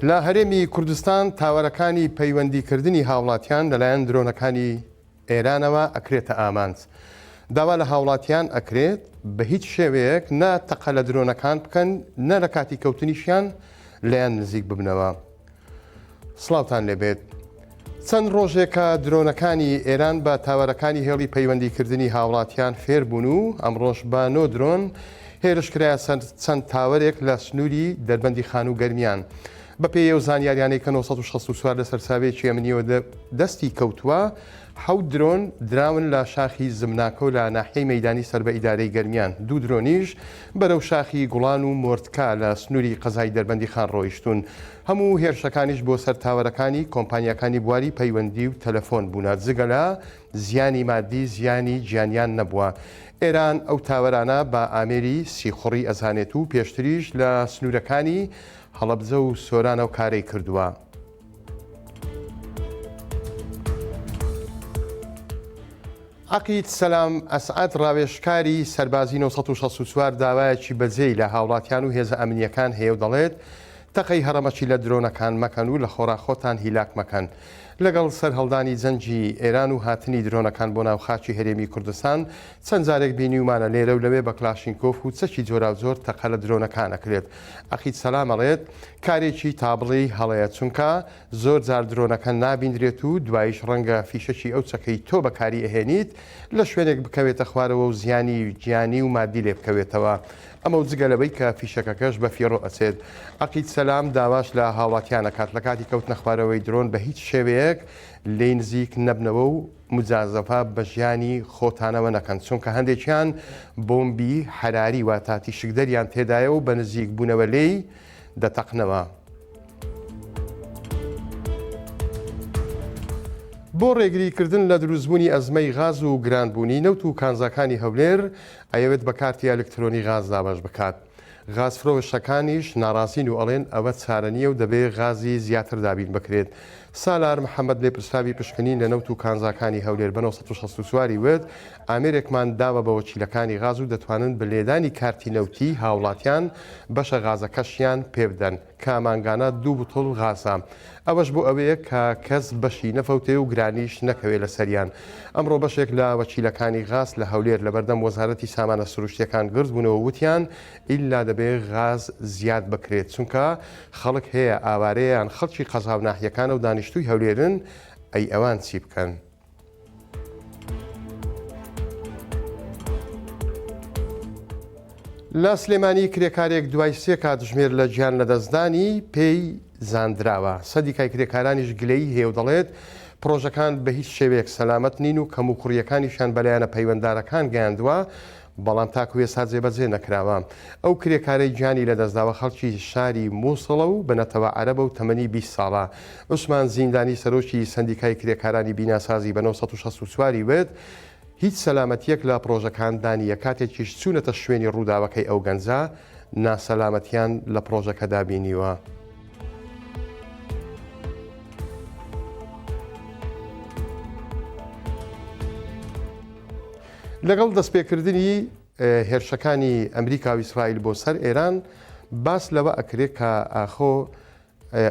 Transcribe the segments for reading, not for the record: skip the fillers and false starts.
لە هەرێمی کوردستان تاوەرەکانی پەیوەندیکردنی هاوڵاتیان لەلایەن درۆنەکانی ئێرانەوە ئەکرێتە ئامانج. داوا لە هاوڵاتیان ئەکرێت بە هیچ شێوەیەک نە تەقە لە درۆنەکان بکەن نە لە کاتی کەوتنیشیان لەیان نزیک ببنەوە. سڵاوتان لێبێت. چەند ڕۆژێکە درۆنەکانی ئێران بە تاوەرەکانی هێڵی پەیوەندیکردنی هاوڵاتیان فێر بوون و ئەمڕۆژ بە 9 درۆن هێرشکرایە چەند تاوەرێک لە سنووری دەربەندی خان و گەرمیان. بە پێی ئەو زانیاریانەی کە 964 لە سەرچاوەیەکی ئەمنیەوە دەستی کەوتووە، 7 درۆن دراون لە شاخی زمناکە و لە ناحیەی مەیدانی سەر بە ئیدارەی گەرمیان. 2 درۆنیش بەرەو شاخی گوڵان و مۆردکا لە سنووری قەزای دەربەندی خان ڕۆیشتون. هەموو هێرشەکانیش بۆ سەر تاوەرەکانی کۆمپانیەکانی بواری پەیوەندی و تەلەفۆن بوون، جگە لە زیانی مادی زیانی گیانیان نەبووە. ئێران ئەو تاوەرانە بە ئامێری سیخوڕی ئەزانێت و پێشتریش لە سنوورەکانی هەڵەبجە و سۆرانە و کارەی کردووە. عەقید سەلام ئەسعەد ڕاوێژکاری سەربازی 964 داوایەکی بەجێی لە هاوڵاتیان و هێزە ئەمنیەکان هەیە و دەڵێت تەقەی هەڕەمەچی لە درۆنەکان مەکەن و لە خۆراخۆتان هیلاک مەکەن. لەگەڵ سەرهەڵدانی جەنجی ئێران و هاتنی درۆنەکان بۆ ناو خاچی هەرێمی کوردستان چەند جارێک بینیومانە لێرە و لەوێ بە کلاشینکۆف و چەکی جۆرا زۆر تەقە لە درۆنەکان ئەکرێت. عەقید سەلام ئەڵێت کارێکی تابڵی هەڵەیە، چونکە زۆر جار درۆنەکە نابیندرێت و دوایش ڕەنگە فیشەکی ئەو چەکەی تۆ بەکاری ئەهێنیت لە شوێنێک بکەوێتە خوارەوە و زیانی گیانی و مادی لێ بکەوێتەوە. ئەمە جگە لەبەی کە فیشەکەکەش بە فێڕۆ ئەچێت. عەقید سەلام داواش لە هاوڵاتیانە کات لە کاتی کەوتنە خوارەوەی درۆن بە هیچ شێوەیەک لێی نزیک نەبنەوە و مجازەفە بە ژیانی خۆتانەوە نەکەن، چونکە هەندێکیان بۆمبی حەراری واتاتی شکدەریان تێدایە و بە نزیک بوونەوە لێی دەتەقنەوە. بۆ ڕێگریکردن لە دروستبوونی ئەزمەی غاز و گرانبوونی نەوت و کانزاکانی هەولێر ئەیەوێت بە کارتی ئەلکترۆنی غاز دابەش بکات. غازفرۆشەکانیش ناڕازین و ئەڵێن ئەوە چارە نییە و دەبێت غازی زیاتر دابین بکرێت. سالار محەممەد لێپرساوی پشکنین لە نەوت و کانزاکانی هەولێر بە 964 وت ئامێرێکمان داوە بە وەکیلەکانی غاز و دەتوانن بە لێدانی کارتی نەوتی هاوڵاتیان بەشە غازەکەشیان پێ بدەن کە ئامانگانە 2 بوتڵ غازە. ئەوەش بۆ ئەوەیە کە کەس بەشی نەفەوتێ و گرانیش نەکەوێت لە سەریان. ئەمڕۆ بەشێک لە وەکیلەکانی غاز لە هەولێر لە بەردەم وەزارەتی سامانە سروشتیەکان گرت بوونەوە وتیان ئیلا دەبێت غاز زیاد بکرێت، چونکە خەڵک هەیە ئاوارەیان خەڵکی قەزاو ناحیەکانە و دانیشتووی هەولێرن ئەی ئەوان چی بکەن. لە سلێمانی کرێکارێک دوای 3 کاتژمێر لە گیان لەدەستدانی پێی زاندراوە. سەدیکای کرێکارانیش گلەیی هەیە و دەڵێت پرۆژەکان بە هیچ شێوەیەک سەلامەت نین و کەم و کوڕیەکانیشان بەلایەنە پەیوەنددارەکان گەیاندووە، بەڵام تاکو ێستا جێبەجێ نەکراوە. ئەو کرێکارەی گیانی لەدەستداوە خەڵکی شاری مووسڵە و بنەتەوە عەرەبە و تەمەنی 20 ساڵە. عوسمان زیندانی سەرۆکی سەندیکای کرێکارانی بیناسازی بە 964 وت هیچ سەلامەتیەک لە پرۆژەکاندانی یە کاتێکیش چوونەتە شوێنی ڕووداوەکەی ئەو گەنجە ناسەلامەتیان لە پرۆژەکە دابینیوە. لەگەڵ دەستپێکردنی هێرشەکانی ئەمریکا و ئیسرائیل بۆ سەر ئێران باس لەوە ئەکرێت کە ئاخۆ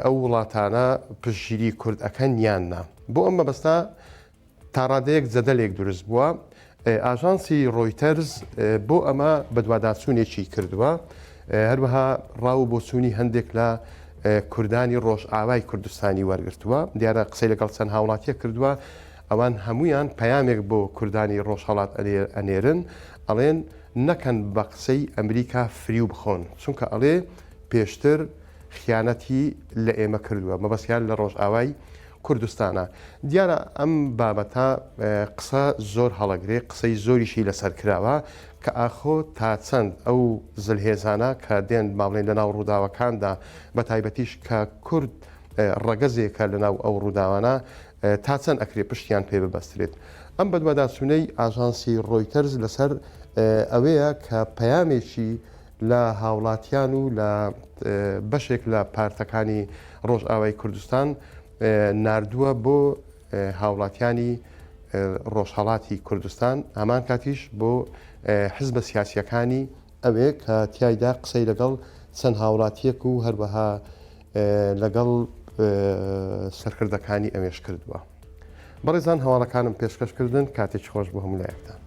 ئەو وڵاتانە پشتگیری کورد ئەەکەن یاننا. بۆ ئەم مەبەستا تا ڕادەیەک جەدەلێک دروست بووە. ئاژانسی ڕۆیتەرز بۆ ئەمە بەدواداچوونێکی کردووە، هەروەها ڕاو بۆ چوونی هەندێک لە کوردانی ڕۆژئاوای کوردستانی وەرگرتووە. دیارە قسەی لەگەڵ چەند هاوڵاتیە کردووە، ئەوان هەمویان پەیامێک بۆ کوردانی ڕۆژهەڵات ئەنێرن، ئەڵێن نەکەن بە قسەی ئەمریکا فریو بخۆن، چونکە ئەڵێ پێشتر خیانەتی لە ئێمە کردووە، مەبەستیان لە ڕۆژئاوای کوردستانە. دیارە ئەم بابەتە قسە زۆر هەڵەگرێ، قسەی زۆریشی لەسەر کراوە کە ئاخۆ تا چەند ئەو زلهێزانە کە دێن ماڵێن لە ناو ڕووداوەکاندا بە تایبەتیش کە کورد ڕەگەزێکە لە ناو ئەو ڕووداوانە تا چەند ئەکرێ پشتیان پێ ببەسترێت. ئەم بەدواداچوونەی ئاژانسی ڕۆیتەرز لەسەر ئەوەیە کە پەیامێکی لە هاوڵاتیان و لە بەشێک لە پارتەکانی ڕۆژئاوای کوردستان ناردووە بۆ هاوڵاتیانی ڕۆژهەڵاتی کوردستان، هەمان کاتیش بۆ حزبە سیاسیەکانی ئەوێ کە تیایدا قسەی لەگەڵ چەند هاوڵاتیەک و هەروەها لەگەڵ سەرکردەکانی ئەمێش کردووە. بەڕێزان هەواڵەکانم پێشکەشکردن کاتێک خۆش بە هەمولایەکتان.